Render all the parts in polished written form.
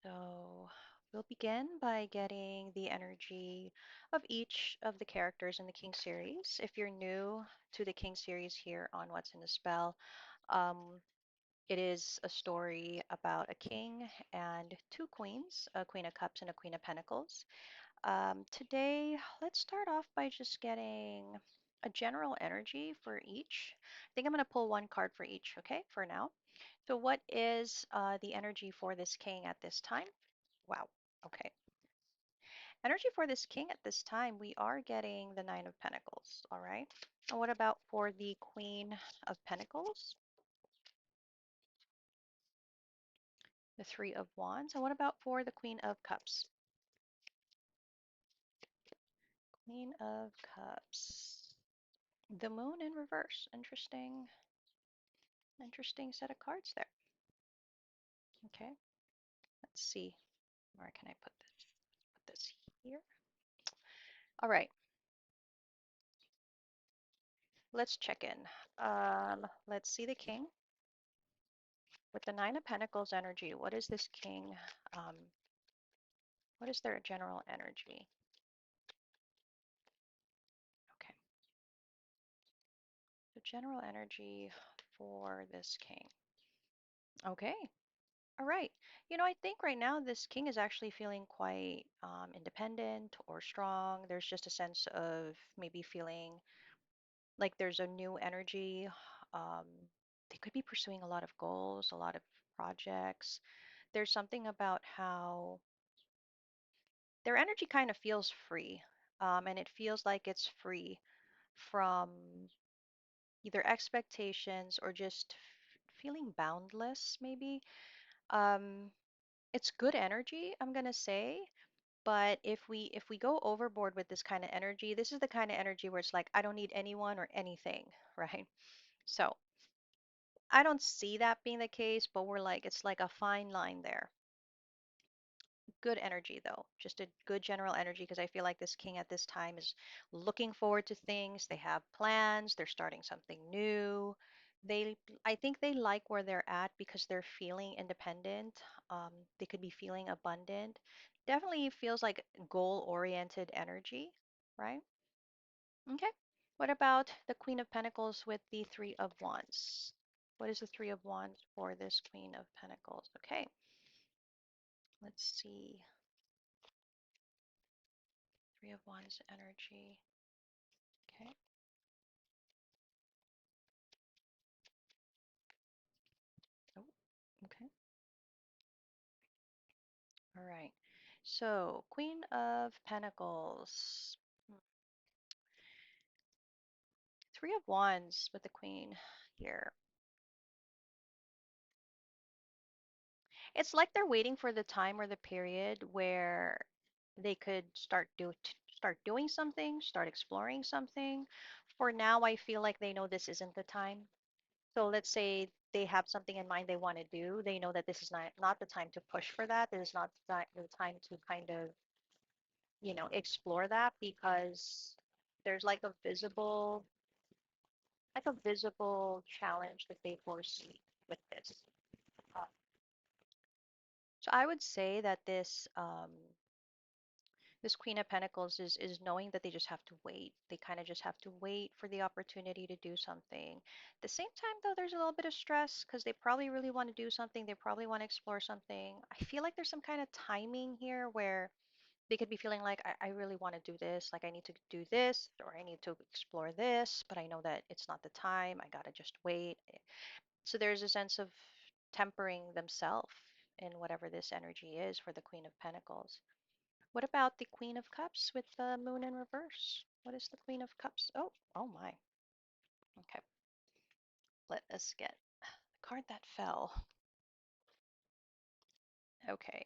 So we'll begin by getting the energy of each of the characters in the King series. If you're new to the King series here on What's in the Spell, um, it is a story about a king and two queens, a Queen of Cups and a Queen of Pentacles. Today, let's start off by just getting a general energy for each. I think I'm going to pull one card for each, okay, for now. So, what is the energy for this king at this time? Wow. Okay. Energy for this king at this time, we are getting the Nine of Pentacles. All right. And what about for the Queen of Pentacles? The Three of Wands. And what about for the Queen of Cups? Queen of Cups. The Moon in reverse. Interesting. Interesting set of cards there. Okay. Let's see. Where can I put this? Put this here. All right. Let's check in. Let's see the king. With the Nine of Pentacles energy, what is this king? Um, what is their general energy? Okay, the general energy for this king. Okay, all right. I think right now this king is actually feeling quite independent or strong. There's just a sense of maybe feeling like there's a new energy. Um, they could be pursuing a lot of goals, a lot of projects. There's something about how their energy kind of feels free. And it feels like it's free from either expectations or just feeling boundless, maybe. Um, it's good energy, I'm gonna say, but if we go overboard with this kind of energy, this is the kind of energy where it's like I don't need anyone or anything, right? So I don't see that being the case, but we're like it's like a fine line there. Good energy though, just a good general energy because I feel like this king at this time is looking forward to things. They have plans, they're starting something new. They, I think they like where they're at because they're feeling independent. They could be feeling abundant. Definitely feels like goal-oriented energy, right? Okay. What about the Queen of Pentacles with the Three of Wands? What is the Three of Wands for this Queen of Pentacles? Okay, let's see. Three of Wands energy. Okay. Oh, okay. All right. So, Queen of Pentacles. Hmm. Three of Wands with the Queen here. It's like they're waiting for the time or the period where they could start doing something, start exploring something. For now, I feel like they know this isn't the time. So let's say they have something in mind they want to do. They know that this is not the time to push for that. This is not the time to kind of explore that because there's like a visible challenge that they foresee with this. Uh, so I would say that this Queen of Pentacles is knowing that they just have to wait. They kind of just have to wait for the opportunity to do something. At the same time, though, there's a little bit of stress because they probably really want to do something. They probably want to explore something. I feel like there's some kind of timing here where they could be feeling like I really want to do this, like I need to do this or I need to explore this, but I know that it's not the time. I gotta just wait. So there's a sense of tempering themselves in whatever this energy is for the Queen of Pentacles. What about the Queen of Cups with the Moon in reverse? What is the Queen of Cups? Oh, oh my. Okay, let us get the card that fell. Okay,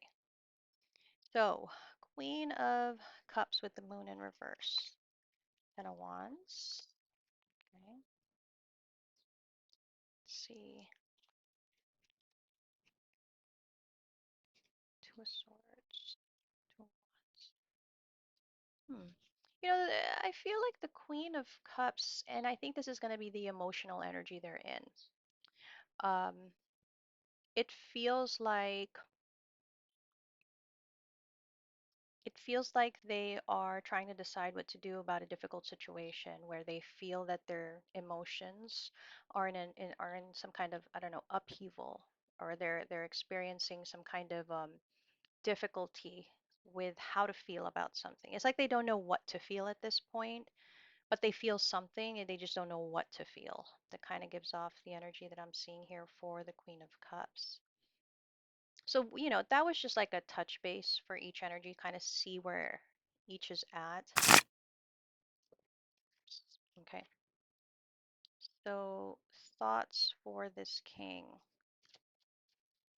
so Queen of Cups with the Moon in reverse. Ten of Wands. Okay, let's see. Two of Swords. Two of Wands. Hmm. I feel like the Queen of Cups, and I think this is going to be the emotional energy they're in. Um, it feels like feels like they are trying to decide what to do about a difficult situation where they feel that their emotions are are in some kind of, I don't know, upheaval, or they're experiencing some kind of difficulty with how to feel about something. It's like they don't know what to feel at this point, but they feel something and they just don't know what to feel. That kind of gives off the energy that I'm seeing here for the Queen of Cups. So, that was just like a touch base for each energy, kind of see where each is at. Okay. So, thoughts for this king.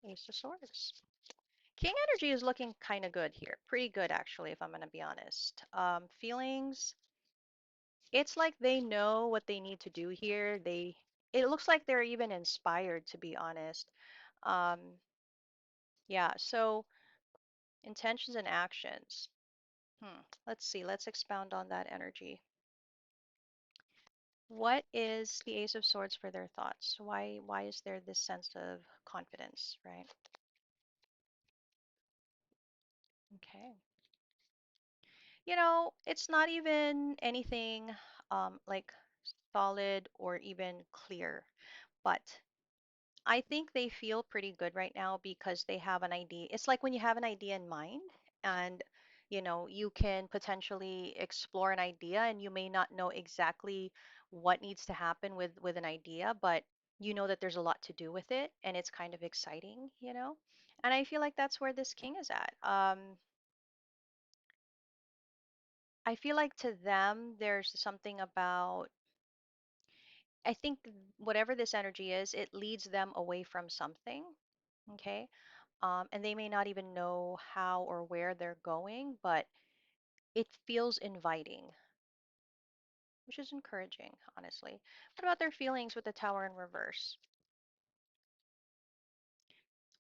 Ace of Swords. King energy is looking kind of good here. Pretty good, actually, if I'm going to be honest. Feelings, it's like they know what they need to do here. It looks like they're even inspired, to be honest. Um, yeah, so intentions and actions. Let's see. Let's expound on that energy. What is the Ace of Swords for their thoughts? Why is there this sense of confidence, right? Okay. It's not even anything like solid or even clear, but I think they feel pretty good right now because they have an idea. It's like when you have an idea in mind and you can potentially explore an idea and you may not know exactly what needs to happen with an idea, but you know that there's a lot to do with it and it's kind of exciting. And I feel like that's where this king is at. I feel like to them, there's something about, I think whatever this energy is, it leads them away from something. Okay. And they may not even know how or where they're going, but it feels inviting, which is encouraging, honestly. What about their feelings with the tower in reverse?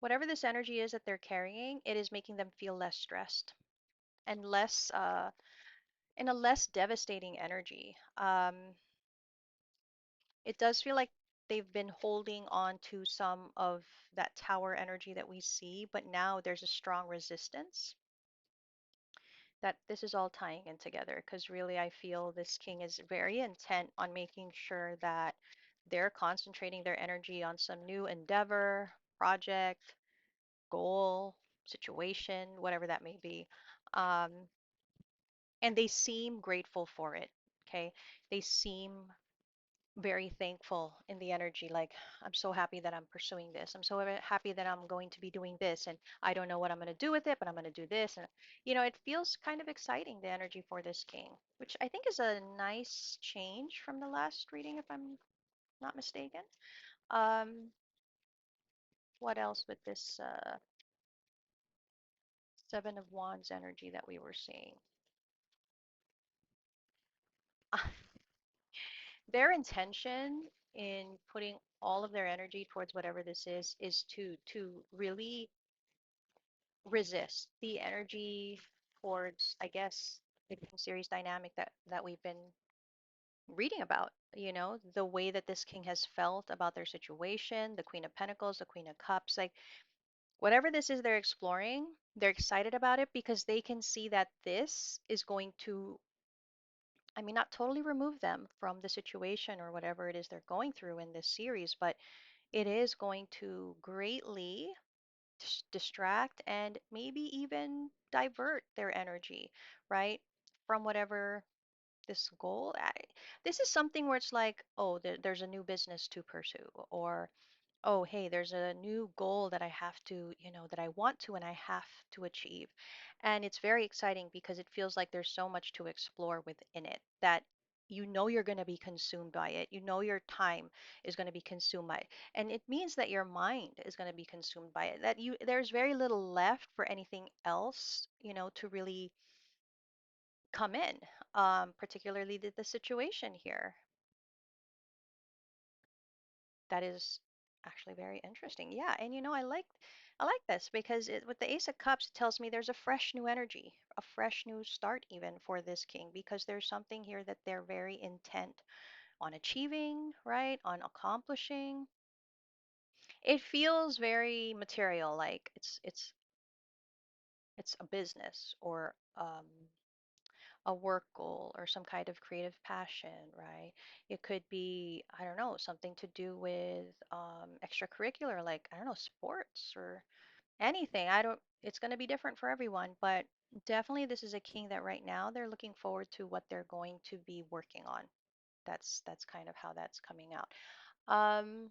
Whatever this energy is that they're carrying, it is making them feel less stressed and less, in a less devastating energy. It does feel like they've been holding on to some of that tower energy that we see, but now there's a strong resistance that this is all tying in together, because really I feel this king is very intent on making sure that they're concentrating their energy on some new endeavor, project, goal, situation, whatever that may be. Um, and they seem grateful for it. Okay. They seem very thankful in the energy. Like, I'm so happy that I'm pursuing this. I'm so happy that I'm going to be doing this. And I don't know what I'm going to do with it, but I'm going to do this. And, it feels kind of exciting, the energy for this king, which I think is a nice change from the last reading, if I'm not mistaken. Um, what else with this Seven of Wands energy that we were seeing? Their intention in putting all of their energy towards whatever this is to really resist the energy towards, I guess, the series dynamic that we've been reading about. The way that this king has felt about their situation, the Queen of Pentacles, the Queen of Cups, like whatever this is they're exploring, they're excited about it because they can see that this is going to, I mean, not totally remove them from the situation or whatever it is they're going through in this series, but it is going to greatly distract and maybe even divert their energy, right? From whatever this goal. This is something where it's like, oh, there's a new business to pursue, or oh, hey, there's a new goal that I have to, that I want to and I have to achieve. And it's very exciting because it feels like there's so much to explore within it that you're going to be consumed by it. Your time is going to be consumed by it. And it means that your mind is going to be consumed by it. That there's very little left for anything else, to really come in, particularly the situation here. That is actually very interesting. Yeah, and I like this because with the Ace of Cups, it tells me there's a fresh new energy, a fresh new start even for this king, because there's something here that they're very intent on achieving, right? On accomplishing. It feels very material, like it's It's a business or a work goal or some kind of creative passion, right? It could be, I don't know, something to do with extracurricular, like, I don't know, sports or anything. I don't, it's going to be different for everyone, but definitely this is a king that right now they're looking forward to what they're going to be working on. That's kind of how that's coming out. Um,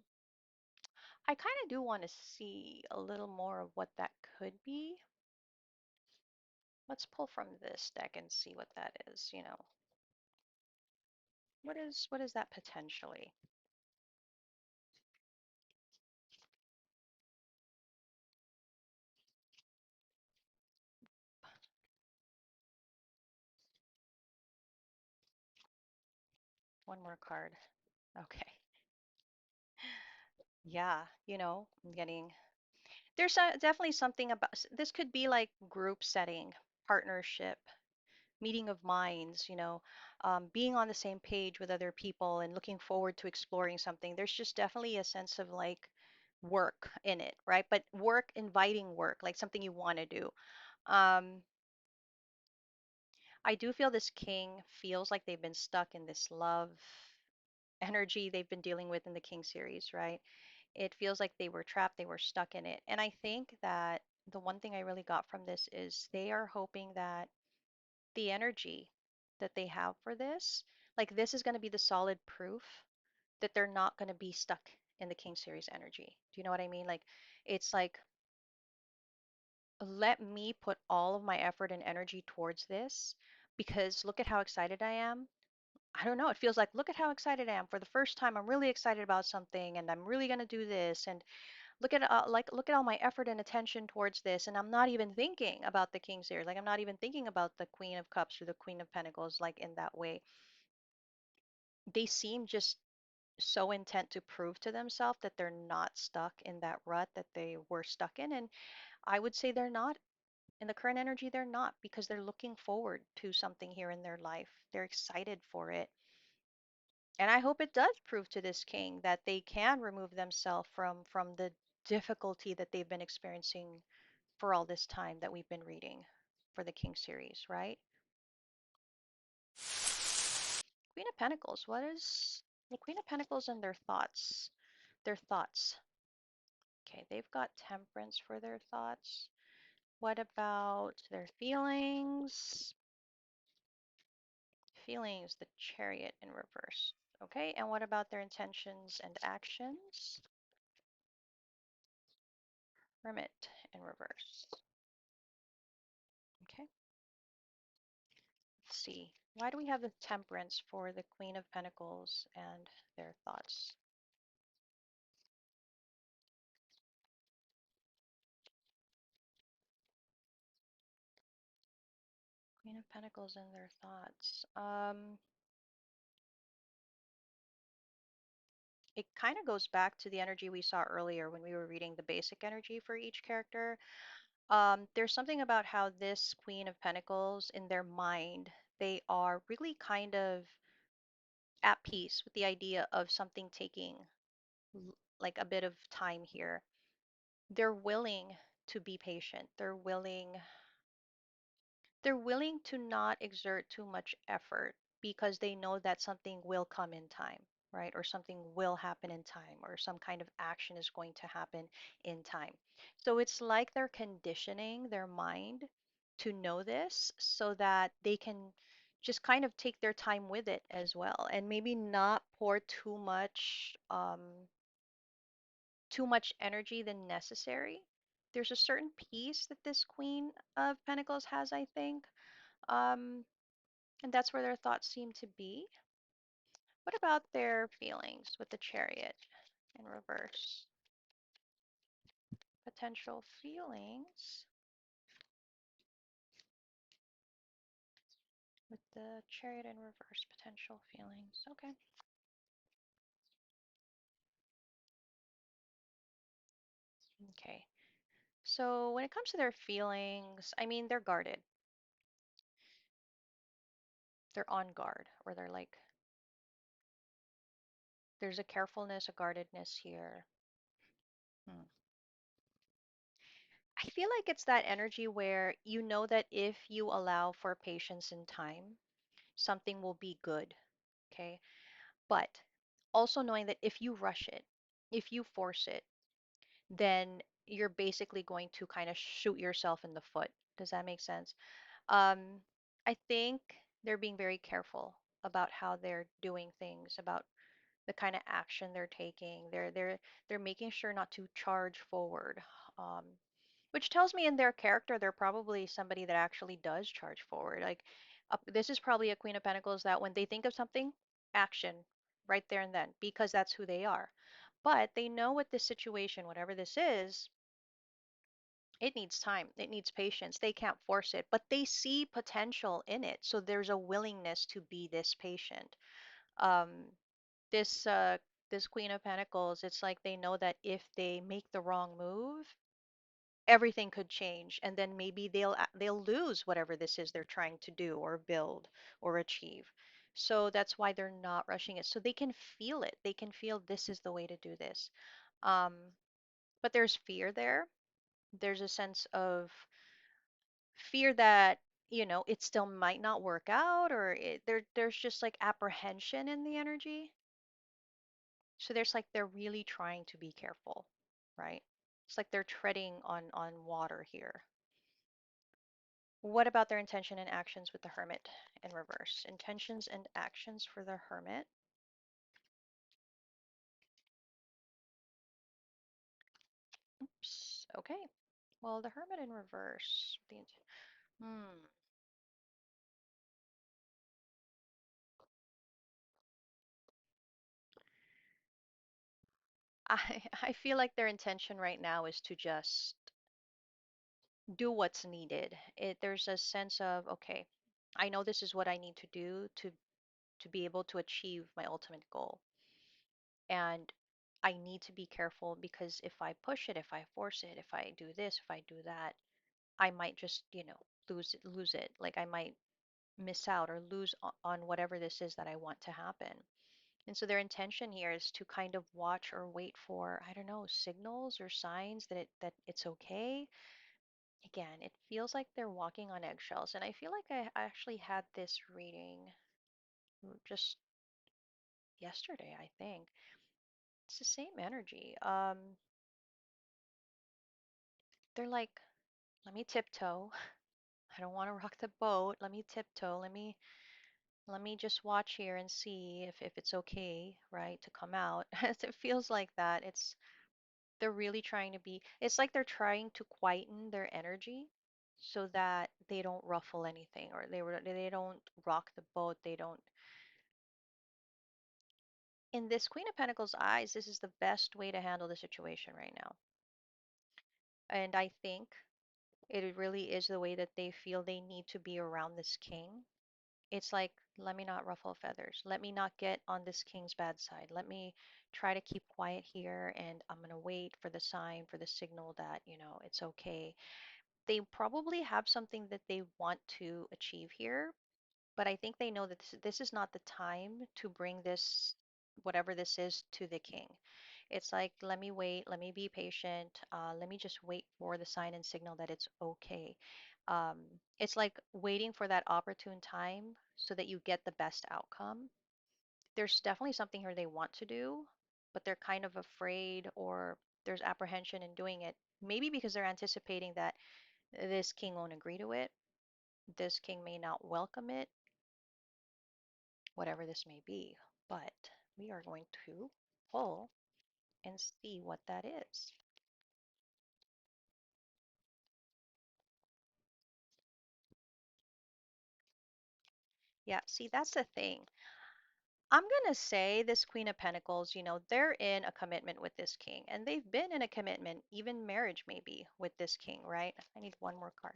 I kind of do want to see a little more of what that could be. Let's pull from this deck and see what that is, you know. What is that potentially? One more card. Okay. Yeah, you know, I'm getting there's definitely something about this could be like group setting, partnership, meeting of minds, you know, being on the same page with other people and looking forward to exploring something. There's just definitely a sense of like work in it, right? But work, inviting work, like something you want to do. Um, I do feel this king feels like they've been stuck in this love energy they've been dealing with in the King series, right? It feels like they were trapped, they were stuck in it. And I think that the one thing I really got from this is they are hoping that the energy that they have for this, like this is going to be the solid proof that they're not going to be stuck in the King series energy. Do you know what I mean? Like it's like let me put all of my effort and energy towards this because look at how excited I am. I don't know. It feels like, look at how excited I am. For the first time, I'm really excited about something and I'm really going to do this. And look at all my effort and attention towards this. And I'm not even thinking about the King's here. Like I'm not even thinking about the Queen of Cups or the Queen of Pentacles like in that way. They seem just so intent to prove to themselves that they're not stuck in that rut that they were stuck in. And I would say they're not. In the current energy, they're not because they're looking forward to something here in their life. They're excited for it. And I hope it does prove to this king that they can remove themselves from the difficulty that they've been experiencing for all this time that we've been reading for the King series, right? Queen of Pentacles. What is the Queen of Pentacles and their thoughts? Their thoughts. Okay, they've got Temperance for their thoughts. What about their feelings? Feelings, the Chariot in reverse. Okay, and what about their intentions and actions? Hermit in reverse. Okay, let's see. Why do we have the Temperance for the Queen of Pentacles and their thoughts? Queen of Pentacles and their thoughts. It kind of goes back to the energy we saw earlier when we were reading the basic energy for each character. There's something about how this Queen of Pentacles, in their mind, they are really kind of at peace with the idea of something taking like a bit of time here. They're willing to be patient. They're willing to not exert too much effort because they know that something will come in time, right? Or something will happen in time, or some kind of action is going to happen in time. So it's like they're conditioning their mind to know this so that they can just kind of take their time with it as well and maybe not pour too much energy than necessary. There's a certain peace that this Queen of Pentacles has, I think. Um, and that's where their thoughts seem to be. What about their feelings with the Chariot in reverse? Potential feelings with the Chariot in reverse. Potential feelings. Okay. Okay. So when it comes to their feelings, I mean, they're guarded. They're on guard, or they're like, there's a carefulness, a guardedness here. Hmm. I feel like it's that energy where you know that if you allow for patience and time, something will be good. Okay. But also knowing that if you rush it, if you force it, then you're basically going to kind of shoot yourself in the foot. Does that make sense? Um, I think they're being very careful about how they're doing things, about the kind of action they're taking. They're making sure not to charge forward. Um, which tells me in their character they're probably somebody that actually does charge forward. Like this is probably a Queen of Pentacles that when they think of something, action right there and then because that's who they are. But they know what this situation, whatever this is, it needs time. It needs patience. They can't force it, but they see potential in it. So there's a willingness to be this patient. Um, this this Queen of Pentacles, it's like they know that if they make the wrong move, everything could change, and then maybe they'll lose whatever this is they're trying to do or build or achieve. So that's why they're not rushing it. So they can feel it. They can feel this is the way to do this. Um, but there's fear there. There's a sense of fear that it still might not work out, or there's just like apprehension in the energy. So there's like they're really trying to be careful, right? It's like they're treading on water here. What about their intention and actions with the Hermit in reverse? Intentions and actions for the Hermit. Oops. Okay. Well, the Hermit in reverse. Hmm. I feel like their intention right now is to just do what's needed. There's a sense of, okay, I know this is what I need to do to be able to achieve my ultimate goal. And I need to be careful because if I push it, if I force it, if I do this, if I do that, I might just, lose it. Like I might miss out or lose on whatever this is that I want to happen. And so their intention here is to kind of watch or wait for, I don't know, signals or signs that it's okay. Again, it feels like they're walking on eggshells. And I feel like I actually had this reading just yesterday, I think. It's the same energy. They're like, let me tiptoe. I don't want to rock the boat. Let me tiptoe. Let me just watch here and see if it's okay, right, to come out. It feels like that. They're really trying to be, it's like they're trying to quieten their energy so that they don't ruffle anything or they don't rock the boat. They don't. In this Queen of Pentacles eyes, this is the best way to handle the situation right now. And I think it really is the way that they feel they need to be around this king. It's like, let me not ruffle feathers. Let me not get on this king's bad side. Let me try to keep quiet here, and I'm going to wait for the sign, for the signal that, it's okay. They probably have something that they want to achieve here, but I think they know that this is not the time to bring this, whatever this is, to the king. It's like, let me wait, let me be patient, let me just wait for the sign and signal that it's okay. Um, it's like waiting for that opportune time so that you get the best outcome. There's definitely something here they want to do, but they're kind of afraid or there's apprehension in doing it. Maybe because they're anticipating that this king won't agree to it, this king may not welcome it, whatever this may be. But we are going to pull and see what that is. Yeah, see, that's the thing. I'm gonna say this Queen of Pentacles, they're in a commitment with this king, and they've been in a commitment, even marriage maybe, with this king, right? I need one more card.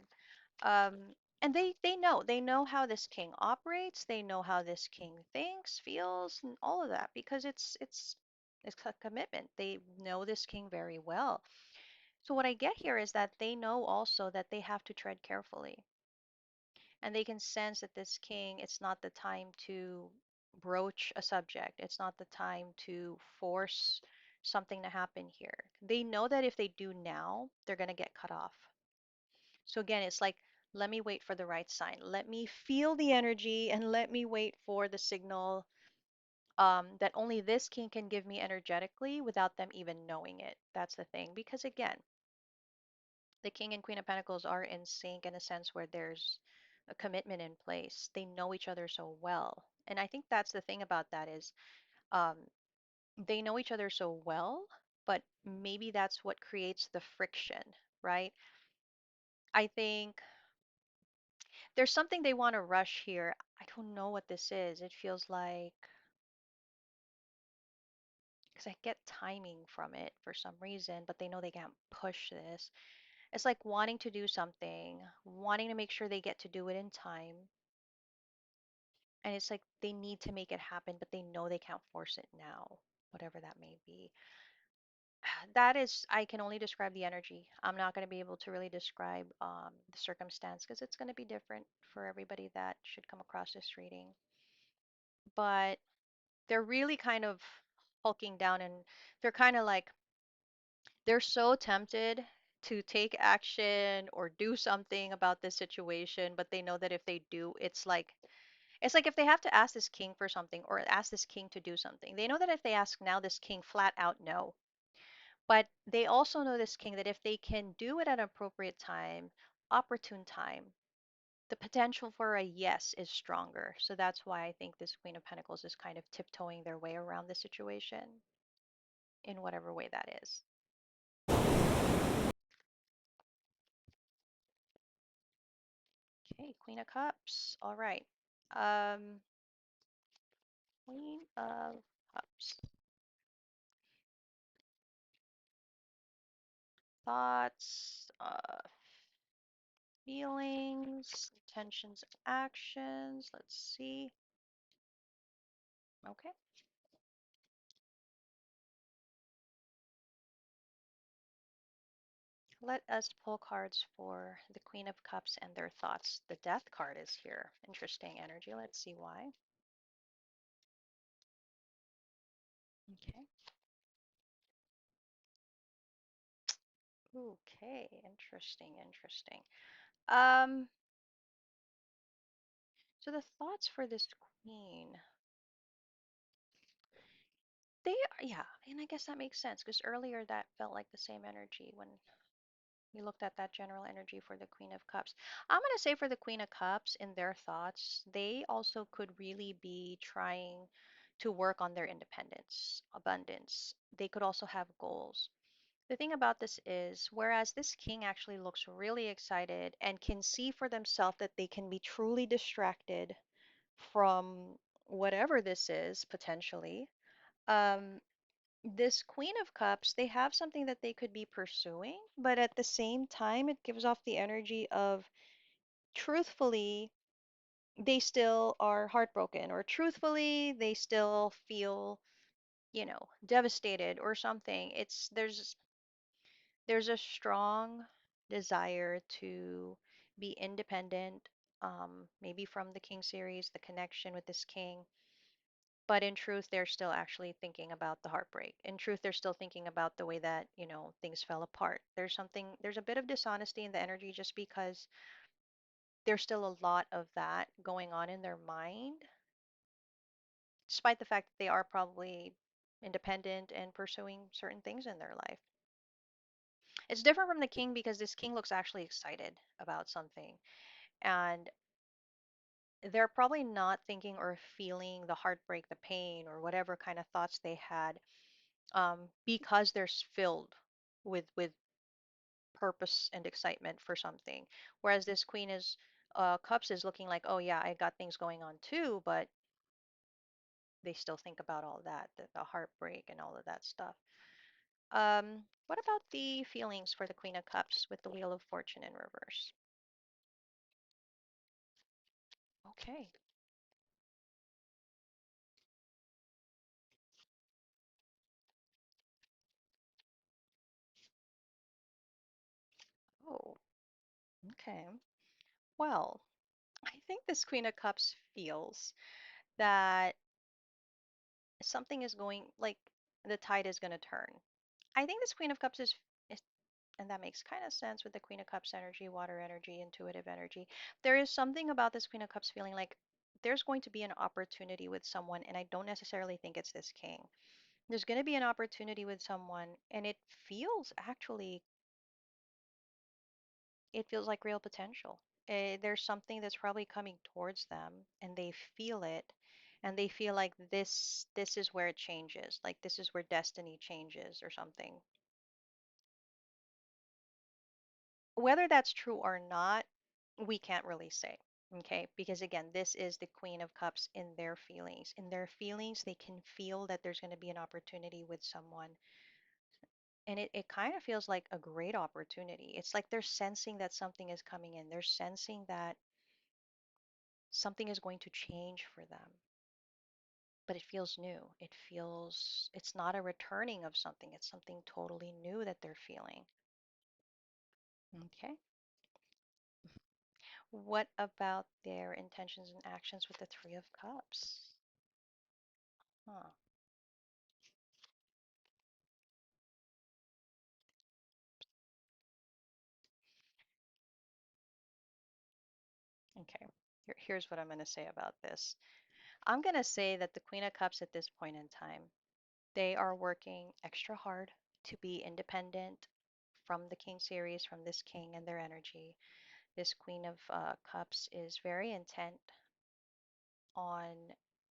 And they know how this king operates, they know how this king thinks, feels, and all of that because it's a commitment. They know this king very well. So what I get here is that they know also that they have to tread carefully. And they can sense that this king, it's not the time to broach a subject. It's not the time to force something to happen here. They know that if they do now, they're going to get cut off. So again, it's like, let me wait for the right sign. Let me feel the energy and let me wait for the signal that only this king can give me energetically without them even knowing it. That's the thing. Because again, the king and queen of pentacles are in sync in a sense where there's a commitment in place. They know each other so well. And I think that's the thing about that is um, they know each other so well, but maybe that's what creates the friction, right? I think there's something they want to rush here. I don't know what this is. It feels like, because I get timing from it for some reason, but they know they can't push this. It's like wanting to do something, wanting to make sure they get to do it in time. And it's like they need to make it happen, but they know they can't force it now, whatever that may be. That is, I can only describe the energy. I'm not going to be able to really describe the circumstance because it's going to be different for everybody that should come across this reading. But they're really kind of hulking down and they're kind of like, they're so tempted to take action or do something about this situation, but they know that if they do, it's like if they have to ask this king for something or ask this king to do something, they know that if they ask now, this king flat out no. But they also know this king that if they can do it at an appropriate time, opportune time, the potential for a yes is stronger. So that's why I think this Queen of Pentacles is kind of tiptoeing their way around the situation in whatever way that is. Okay, Queen of Cups. All right. Um, Queen of Cups. Thoughts, feelings, intentions, actions. Let's see. Okay. Let us pull cards for the Queen of Cups and their thoughts. The Death card is here. Interesting energy. Let's see why. Okay. Okay. Interesting. Interesting. Um, so the thoughts for this queen, yeah, and I guess that makes sense because earlier that felt like the same energy when we looked at that general energy for the Queen of Cups. I'm going to say for the Queen of Cups, in their thoughts, they also could really be trying to work on their independence, abundance. They could also have goals. The thing about this is, whereas this king actually looks really excited and can see for themselves that they can be truly distracted from whatever this is potentially, um, this Queen of Cups, they have something that they could be pursuing, but at the same time, it gives off the energy of truthfully, they still are heartbroken, or truthfully, they still feel, devastated or something. There's a strong desire to be independent, maybe from the King series, the connection with this king. But in truth, they're still actually thinking about the heartbreak. In truth, they're still thinking about the way that, things fell apart. There's a bit of dishonesty in the energy just because there's still a lot of that going on in their mind, despite the fact that they are probably independent and pursuing certain things in their life. It's different from the king because this king looks actually excited about something. And they're probably not thinking or feeling the heartbreak, the pain, or whatever kind of thoughts they had because they're filled with purpose and excitement for something. Whereas this Queen is Cups is looking like, oh yeah, I got things going on too, but they still think about all that, the heartbreak and all of that stuff. What about the feelings for the Queen of Cups with the Wheel of Fortune in reverse? Okay. Oh, okay. Well, I think this Queen of Cups feels that something is going, like the tide is going to turn. I think this Queen of Cups is And that makes kind of sense with the Queen of Cups energy, water energy, intuitive energy. There is something about this Queen of Cups feeling like there's going to be an opportunity with someone, and I don't necessarily think it's this king. There's going to be an opportunity with someone, and feels actually, it feels like real potential. There's something that's probably coming towards them, and they feel it, and they feel like this is where it changes, like this is where destiny changes or something. Whether that's true or not, we can't really say. Okay, because again, this is the Queen of Cups in their feelings. In their feelings, they can feel that there's going to be an opportunity with someone. And it kind of feels like a great opportunity. It's like they're sensing that something is coming in. They're sensing that something is going to change for them. But it feels new. It's not a returning of something. It's something totally new that they're feeling. Okay. What about their intentions and actions with the Three of Cups? Huh. Okay. Here's what I'm going to say about this. I'm going to say that the Queen of Cups at this point in time, they are working extra hard to be independent from the King series, from this King and their energy. This Queen of Cups is very intent on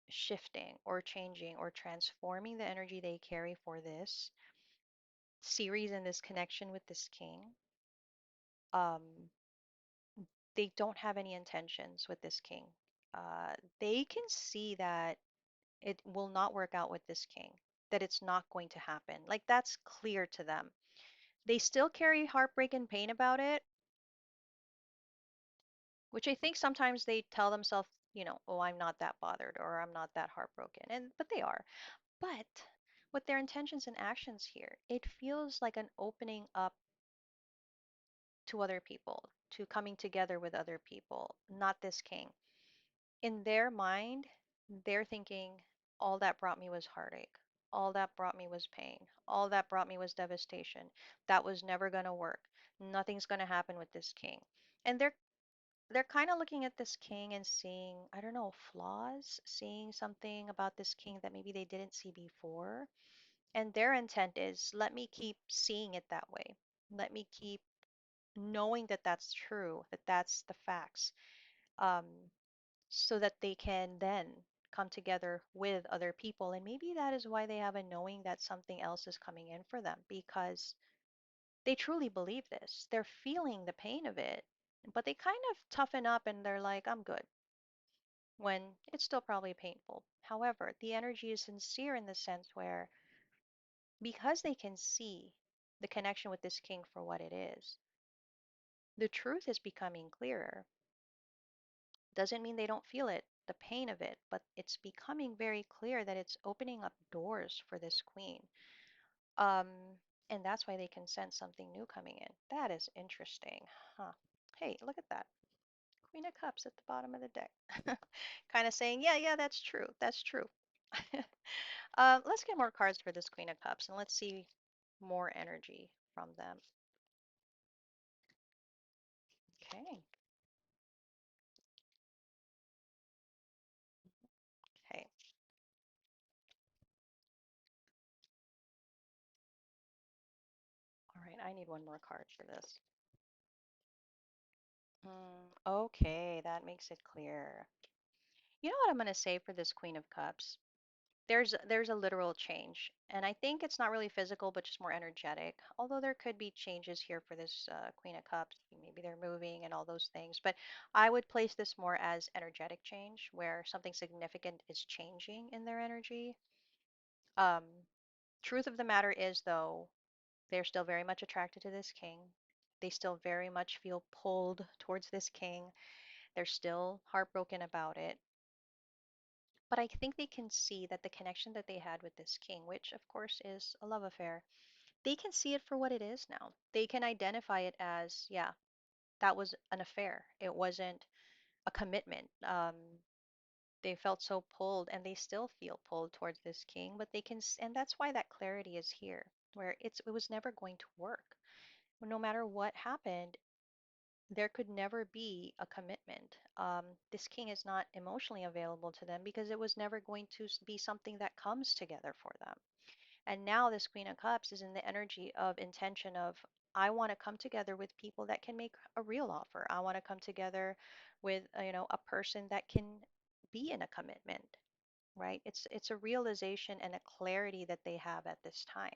shifting or changing or transforming the energy they carry for this series and this connection with this King. Um, they don't have any intentions with this King. They can see that it will not work out with this king, that it's not going to happen. Like that's clear to them. They still carry heartbreak and pain about it, which I think sometimes they tell themselves, oh, I'm not that bothered or I'm not that heartbroken. And but they are. But with their intentions and actions here, it feels like an opening up to other people, to coming together with other people, not this king. In their mind, they're thinking, all that brought me was heartache. All that brought me was pain. All that brought me was devastation. That was never going to work. Nothing's going to happen with this king. And they're kind of looking at this king and seeing, I don't know, flaws, seeing something about this king that maybe they didn't see before. And their intent is, let me keep seeing it that way. Let me keep knowing that that's true, that that's the facts. Um, so that they can then come together with other people. And maybe that is why they have a knowing that something else is coming in for them because they truly believe this. They're feeling the pain of it, but they kind of toughen up and they're like, I'm good, when it's still probably painful. However, the energy is sincere in the sense where because they can see the connection with this king for what it is, the truth is becoming clearer. Doesn't mean they don't feel it, the pain of it, but it's becoming very clear that it's opening up doors for this queen. Um, and that's why they can sense something new coming in. That is interesting. Huh. Hey, look at that. Queen of Cups at the bottom of the deck. Kind of saying, yeah, yeah, that's true. That's true. Let's get more cards for this Queen of Cups and let's see more energy from them. Okay. Okay. All right. I need one more card for this. Okay, that makes it clear. You know what I'm going to say for this Queen of Cups? There's a literal change, and I think it's not really physical, but just more energetic. Although there could be changes here for this Queen of Cups, maybe they're moving and all those things. But I would place this more as energetic change, where something significant is changing in their energy. Um, Truth of the matter is, though, they're still very much attracted to this king. They still very much feel pulled towards this king. They're still heartbroken about it. But I think they can see that the connection that they had with this king, which of course is a love affair, they can see it for what it is now. They can identify it as, yeah, that was an affair. It wasn't a commitment. They felt so pulled, and they still feel pulled towards this king, but they can, and that's why that clarity is here, where it was never going to work. No matter what happened, there could never be a commitment. This king is not emotionally available to them because it was never going to be something that comes together for them. And now this Queen of Cups is in the energy of intention of, I want to come together with people that can make a real offer. I want to come together with, a person that can be in a commitment, right? It's a realization and a clarity that they have at this time.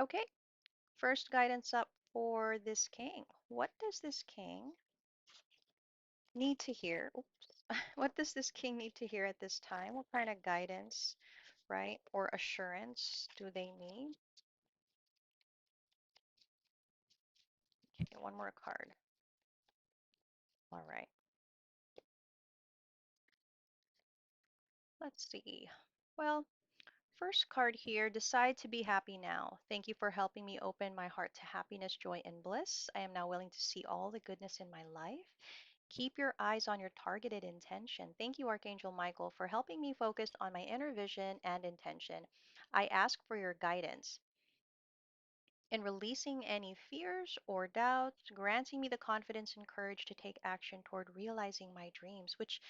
Okay, first guidance up for this king. What does this king need to hear? Oops. What does this king need to hear at this time? What kind of guidance, right, or assurance do they need? Okay, one more card. All right, let's see. Well, first card here, decide to be happy now. Thank you for helping me open my heart to happiness, joy, and bliss. I am now willing to see all the goodness in my life. Keep your eyes on your targeted intention. Thank you, Archangel Michael, for helping me focus on my inner vision and intention. I ask for your guidance in releasing any fears or doubts, granting me the confidence and courage to take action toward realizing my dreams, which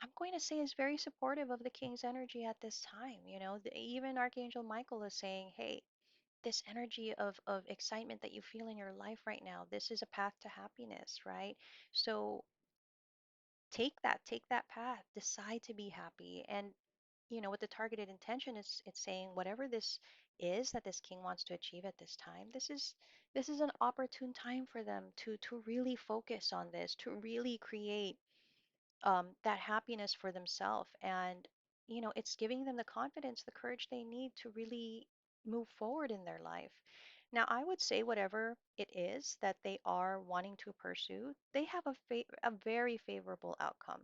I'm going to say is very supportive of the King's energy at this time. Even Archangel Michael is saying, hey, this energy of excitement that you feel in your life right now, this is a path to happiness, right? So take that path, decide to be happy. And with the targeted intention, it's saying whatever this is that this king wants to achieve at this time, this is an opportune time for them to really focus on this, to really create that happiness for themselves. And it's giving them the confidence, the courage they need to really move forward in their life. Now, I would say whatever it is that they are wanting to pursue, they have a very favorable outcome.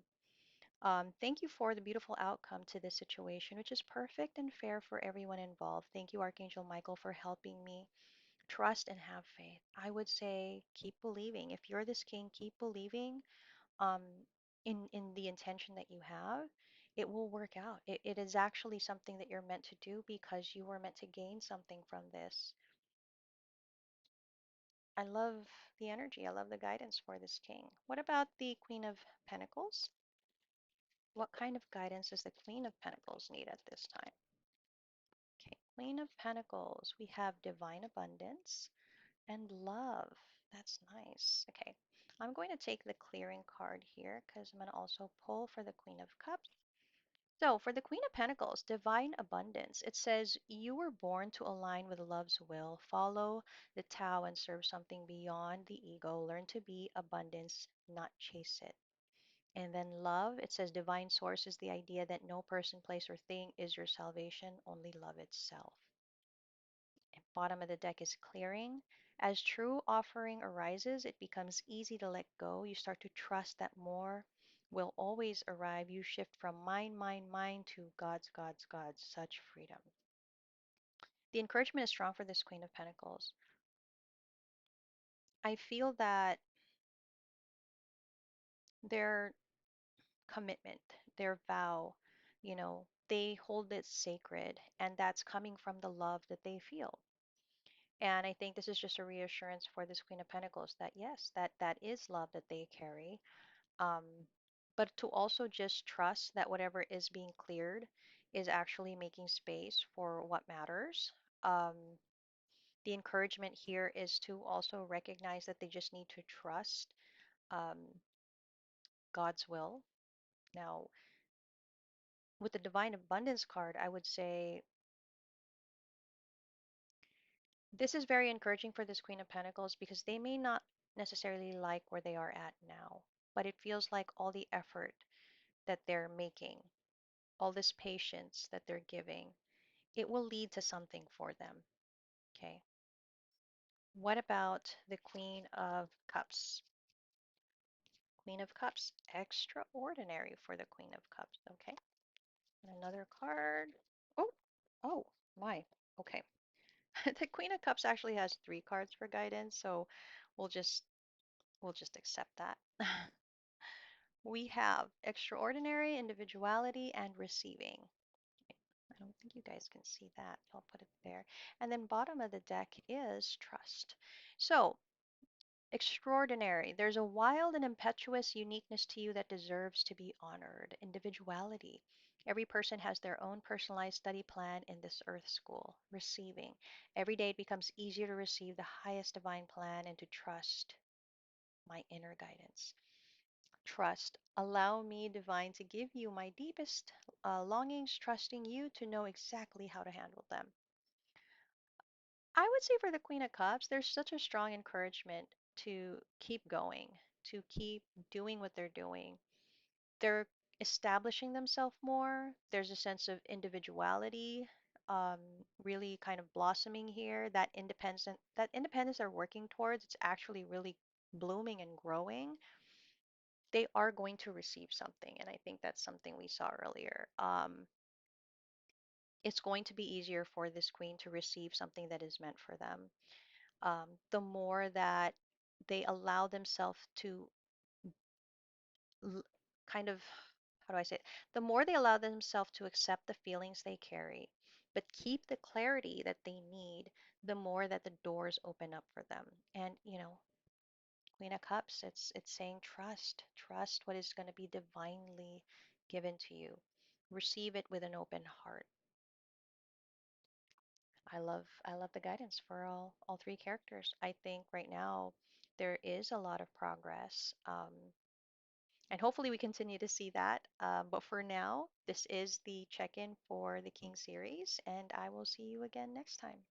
Thank you for the beautiful outcome to this situation, which is perfect and fair for everyone involved. Thank you, Archangel Michael, for helping me trust and have faith. I would say keep believing. If you're this king, keep believing um, in the intention that you have. It will work out. It is actually something that you're meant to do because you were meant to gain something from this. I love the energy. I love the guidance for this king. What about the Queen of Pentacles? What kind of guidance does the Queen of Pentacles need at this time? Okay, Queen of Pentacles, we have divine abundance and love. That's nice. Okay, I'm going to take the clearing card here because I'm going to also pull for the Queen of Cups. So, for the Queen of Pentacles, divine abundance, it says, you were born to align with love's will, follow the Tao and serve something beyond the ego, learn to be abundance, not chase it. And then love, it says divine source is the idea that no person, place, or thing is your salvation, only love itself. And bottom of the deck is clearing. As true offering arises, it becomes easy to let go. You start to trust that more will always arrive. You shift from mine to God's, God's, God's, such freedom. The encouragement is strong for this Queen of Pentacles. I feel that their commitment, their vow, they hold it sacred, and that's coming from the love that they feel. And I think this is just a reassurance for this Queen of Pentacles that yes, that is love that they carry. Um, but to also just trust that whatever is being cleared is actually making space for what matters. Um, the encouragement here is to also recognize that they just need to trust um, God's will. Now, with the Divine Abundance card, I would say this is very encouraging for this Queen of Pentacles because they may not necessarily like where they are at now, but it feels like all the effort that they're making, all this patience that they're giving, it will lead to something for them. Okay. What about the Queen of Cups? Queen of Cups, extraordinary for the Queen of Cups. Okay. And another card. Oh, oh, my. Okay. The Queen of Cups actually has three cards for guidance, so we'll just we'll just accept that. We have extraordinary, individuality, and receiving. I don't think you guys can see that. I'll put it there. And then bottom of the deck is trust. So extraordinary. There's a wild and impetuous uniqueness to you that deserves to be honored. Individuality. Every person has their own personalized study plan in this earth school. Receiving. Every day it becomes easier to receive the highest divine plan and to trust my inner guidance. Trust. Allow me, divine, to give you my deepest longings, trusting you to know exactly how to handle them. I would say for the Queen of Cups, there's such a strong encouragement to keep going, to keep doing what they're doing. They're establishing themselves more. There's a sense of individuality, um, really kind of blossoming here. That independence they're working towards, it's actually really blooming and growing. They are going to receive something, and I think that's something we saw earlier. It's going to be easier for this queen to receive something that is meant for them. The more that they allow themselves to l- kind of, how do I say it? The more they allow themselves to accept the feelings they carry, but keep the clarity that they need, the more that the doors open up for them. And, Queen of Cups, it's saying trust what is going to be divinely given to you. Receive it with an open heart. I love the guidance for all three characters. I think right now there is a lot of progress. And hopefully we continue to see that. But for now, this is the check-in for the King series, and I will see you again next time.